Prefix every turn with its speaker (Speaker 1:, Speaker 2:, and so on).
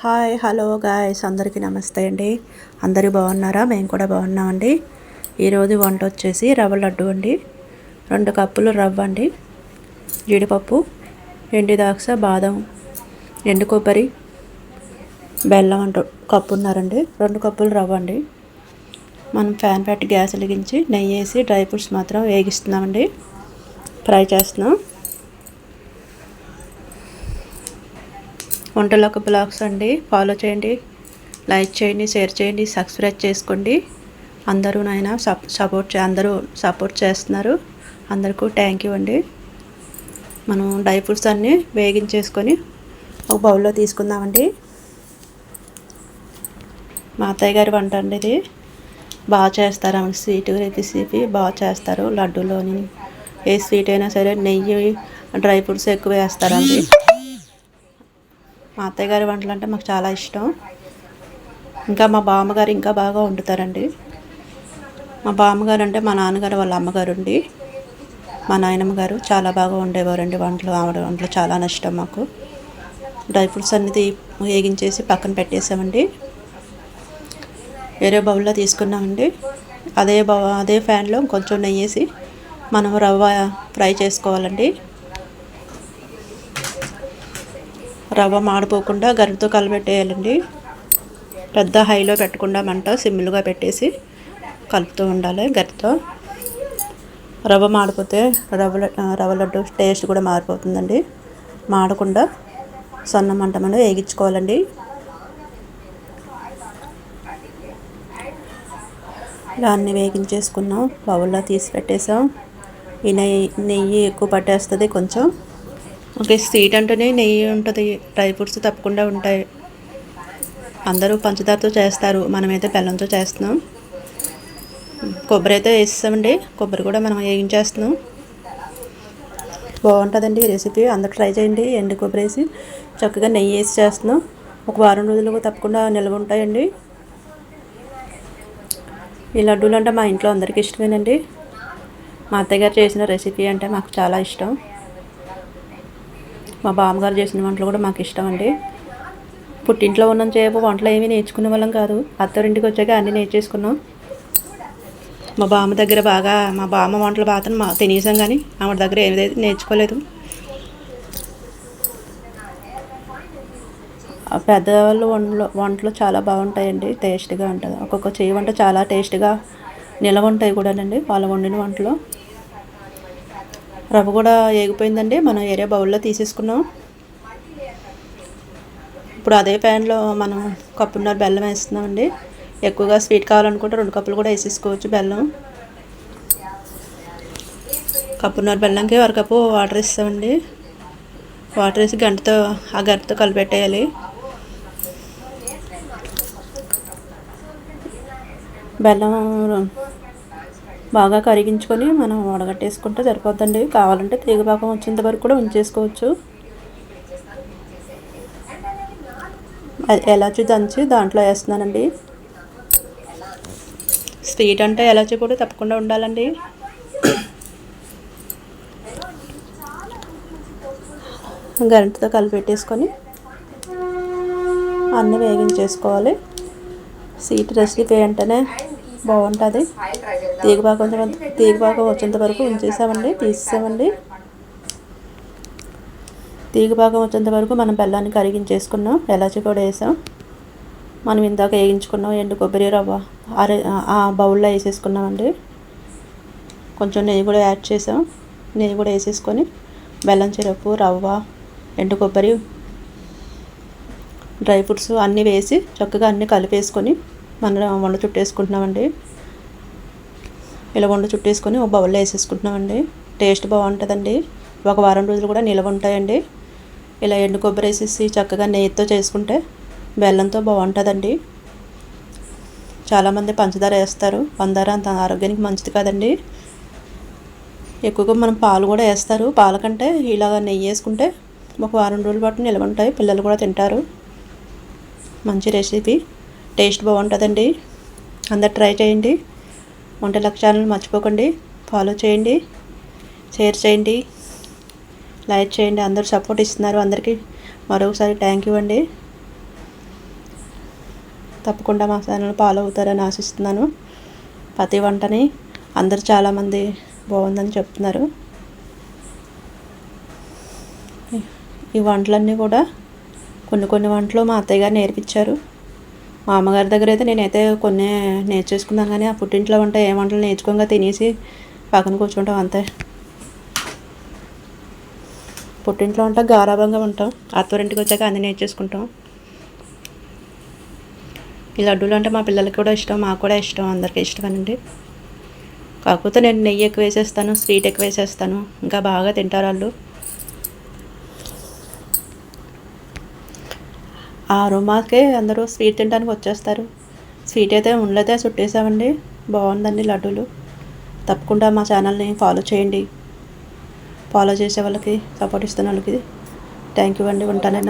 Speaker 1: Hi hello guys, అందరికీ నమస్తే అండి. అందరూ బాగున్నారా? మేము కూడా బాగున్నామండి. ఈరోజు వంట వచ్చేసి రవ్వ లడ్డు అండి. 2 కప్పులు రవ్వ అండి, జీడిపప్పు, ఎండు ద్రాక్ష, బాదం, ఎండు కొబ్బరి, బెల్లం అంటూ కప్పున్నారండి. 2 కప్పులు రవ్వ అండి. మనం ఫ్యాన్ పెట్టి గ్యాస్ వెలిగించి నెయ్యి వేసి డ్రై ఫ్రూట్స్ మాత్రం వేగిస్తున్నామండి, ఫ్రై చేస్తున్నాం. వంటలకు బ్లాగ్స్ అండి, ఫాలో చేయండి, లైక్ చేయండి, షేర్ చేయండి, సబ్స్క్రైబ్ చేసుకోండి. అందరూ నాయన అందరూ సపోర్ట్ చేస్తున్నారు. అందరికీ థ్యాంక్ యూ అండి. మనం డ్రై ఫ్రూట్స్ అన్నీ వేగించేసుకొని ఒక బౌల్లో తీసుకుందామండి. మా అత్తయ్య గారి వంట అండి ఇది. బాగా చేస్తారు, ఆమె స్వీట్ రెసిపీ బాగా చేస్తారు. లడ్డూలోని ఏ స్వీట్ అయినా సరే నెయ్యి డ్రై ఫ్రూట్స్ ఎక్కువ వేస్తారండి. మా అత్తయ్య గారి వంటలు అంటే మాకు చాలా ఇష్టం. ఇంకా మా బామ్మగారు ఇంకా బాగా వండుతారండి. మా బామ్మగారు అంటే మా నాన్నగారు వాళ్ళ అమ్మగారు అండి. మా నాయనమ్మ గారు చాలా బాగా వండేవారండి వంటలు. ఆవిడ వంటలు చాలా ఇష్టం మాకు. డ్రై ఫ్రూట్స్ అన్నీ వేగించేసి పక్కన పెట్టేసామండి. వేరే బౌల్లో తీసుకున్నామండి. అదే ఫ్యాన్లో కొంచెం నెయ్యి వేసి మనం రవ్వ ఫ్రై చేసుకోవాలండి. రవ్వ మాడిపోకుండా గరిటతో కలబెట్టేయాలండి. పెద్ద హైలో పెట్టకుండా మంట సిమ్లుగా పెట్టేసి కలుపుతూ ఉండాలి గరిటతో. రవ్వ మాడిపోతే రవ్వ లడ్డు టేస్ట్ కూడా మారిపోతుందండి. మాడకుండా సన్న మంట మీద వేగించుకోవాలండి. ఇలా అన్నీ వేగించేసుకున్నాం, బౌల్లో తీసి పెట్టేసాం. ఈ నెయ్యి ఎక్కువ పట్టేస్తుంది కొంచెం. ఓకే, స్వీట్ అంటేనే నెయ్యి ఉంటుంది, డ్రై ఫ్రూట్స్ తప్పకుండా ఉంటాయి. అందరూ పంచదారతో చేస్తారు, మనమైతే బెల్లంతో చేస్తున్నాం. కొబ్బరి అయితే వేసేసామండి, కొబ్బరి కూడా మనం వేగించేస్తున్నాం. బాగుంటుందండి ఈ రెసిపీ, అందరూ ట్రై చేయండి. ఎండు కొబ్బరి వేసి చక్కగా నెయ్యి వేసి చేస్తున్నాం. ఒక వారం రోజులు తప్పకుండా నిల్వ ఉంటాయండి. ఈ లడ్డూలు అంటే మా ఇంట్లో అందరికీ ఇష్టమేనండి. మా అత్తయ్య గారు చేసిన రెసిపీ అంటే మాకు చాలా ఇష్టం. మా బామ్మగారు చేసిన వంటలు కూడా మాకు ఇష్టం అండి. పుట్టింట్లో ఉన్నంతసేపు వంటలు ఏమీ నేర్చుకునే వాళ్ళం కాదు. అత్తగారింటికి వచ్చాక అన్నీ నేర్చేసుకున్నాం. మా బామ్మ వంటలు బాగా తినేసాం, కానీ ఆవిడ దగ్గర ఏదైతే నేర్చుకోలేదు. పెద్దవాళ్ళు వంటలు చాలా బాగుంటాయండి, టేస్ట్గా ఉంటుంది. ఒక్కొక్క చేయి వంట చాలా టేస్ట్గా నిలవ ఉంటాయి కూడానండి వాళ్ళు వండిన వంటలు. రవ్వ కూడా వేగిపోయిందండి, మనం వేరే బౌల్లో తీసేసుకున్నాం. ఇప్పుడు అదే ప్యాన్లో మనం కప్పున్నర బెల్లం వేస్తున్నామండి. ఎక్కువగా స్వీట్ కావాలనుకుంటే 2 కప్పులు కూడా వేసేసుకోవచ్చు బెల్లం. కప్పున్నర బెల్లంకి 1 కప్పు వాటర్ వేస్తామండి. వాటర్ వేసి గంటతో కలిపెట్టేయాలి. బెల్లం బాగా కరిగించుకొని మనం వడగట్టేసుకుంటే సరిపోద్దండి. కావాలంటే తీగపాకం వచ్చేంత వరకు కూడా ఉంచేసుకోవచ్చు. ఎలాచి దంచి దాంట్లో వేస్తున్నానండి. స్వీట్ అంటే ఎలాచి కూడా తప్పకుండా ఉండాలండి. గరిటతో కలిపెట్టేసుకొని అన్నీ వేగించేసుకోవాలి. స్వీట్ రెసిపీ అంటేనే బాగుంటుంది. తీగపాకం వచ్చేంత వరకు ఉంచేసామండి, తీసేసామండి. తీగపాకం వచ్చేంత వరకు మనం బెల్లాన్ని కరిగించేసుకున్నాం, ఎలాచి కూడా వేసాం. మనం ఇందాక వేయించుకున్నాం ఎండు కొబ్బరి రవ్వ ఆ బౌల్లో వేసేసుకున్నామండి. కొంచెం నెయ్యి కూడా యాడ్ చేసాం. నెయ్యి కూడా వేసేసుకొని బెల్లం సిరప్, రవ్వ, ఎండు కొబ్బరి, డ్రై ఫ్రూట్స్ అన్నీ వేసి చక్కగా అన్నీ కలిపేసుకొని మనం వండ చుట్టేసుకుంటున్నామండి. ఇలా వండ చుట్టేసుకొని ఒక బౌల్లో వేసేసుకుంటున్నామండి. టేస్ట్ బాగుంటుందండి, ఒక వారం రోజులు కూడా నిల్వ ఉంటాయండి. ఇలా ఎండు కొబ్బరి వేసేసి చక్కగా నెయ్యితో చేసుకుంటే బెల్లంతో బాగుంటుందండి. చాలామంది పంచదార వేస్తారు, పంచదార అంత ఆరోగ్యానికి మంచిది కాదండి. ఎక్కువగా మనం పాలు కూడా వేస్తారు. పాల కంటే ఇలాగ నెయ్యి వేసుకుంటే ఒక వారం రోజుల పాటు నిల్వ ఉంటాయి, పిల్లలు కూడా తింటారు. మంచి రెసిపీ, టేస్ట్ బాగుంటుందండి. అందరు ట్రై చేయండి. వంటలకు ఛానల్ మర్చిపోకండి, ఫాలో చేయండి, షేర్ చేయండి, లైక్ చేయండి. అందరూ సపోర్ట్ ఇస్తున్నారు. అందరికీ మరొకసారి థ్యాంక్ యూ అండి. తప్పకుండా మా ఛానల్ ఫాలో అవుతారని ఆశిస్తున్నాను. ప్రతి వంటని అందరు చాలామంది బాగుందని చెప్తున్నారు. ఈ వంటలన్నీ కూడా కొన్ని వంటలు మా అత్తయ్య గారు నేర్పించారు. మా అమ్మగారి దగ్గర అయితే నేనైతే కొన్ని నేర్చేసుకున్నాను, కానీ ఆ పుట్టింట్లో వంట ఏ వంటలు నేర్చుకోగా తినేసి పక్కన కూర్చుంటాం అంతే. పుట్టింట్లో వంట గారాబంగా ఉంటాం, అత్తవారింటికి వచ్చాక అన్నీ నేర్చేసుకుంటాం. ఈ లడ్డూలు అంటే మా పిల్లలకి కూడా ఇష్టం, మాకు కూడా ఇష్టం, అందరికీ ఇష్టమేనండి. కాకపోతే నేను నెయ్యి ఎక్కువ వేసేస్తాను, స్వీట్ ఎక్కువ వేసేస్తాను, ఇంకా బాగా తింటారు వాళ్ళు. ఆ అరోమాకే అందరూ స్వీట్ తినడానికి వచ్చేస్తారు. స్వీట్ అయితే ఉండలేదే చుట్టేసామండి. బాగుందండి లడ్డూలు. తప్పకుండా మా ఛానల్ని ఫాలో చేయండి. ఫాలో చేసే వాళ్ళకి, సపోర్ట్ ఇస్తున్న వాళ్ళకి థ్యాంక్ యూ అండి. ఉంటానండి.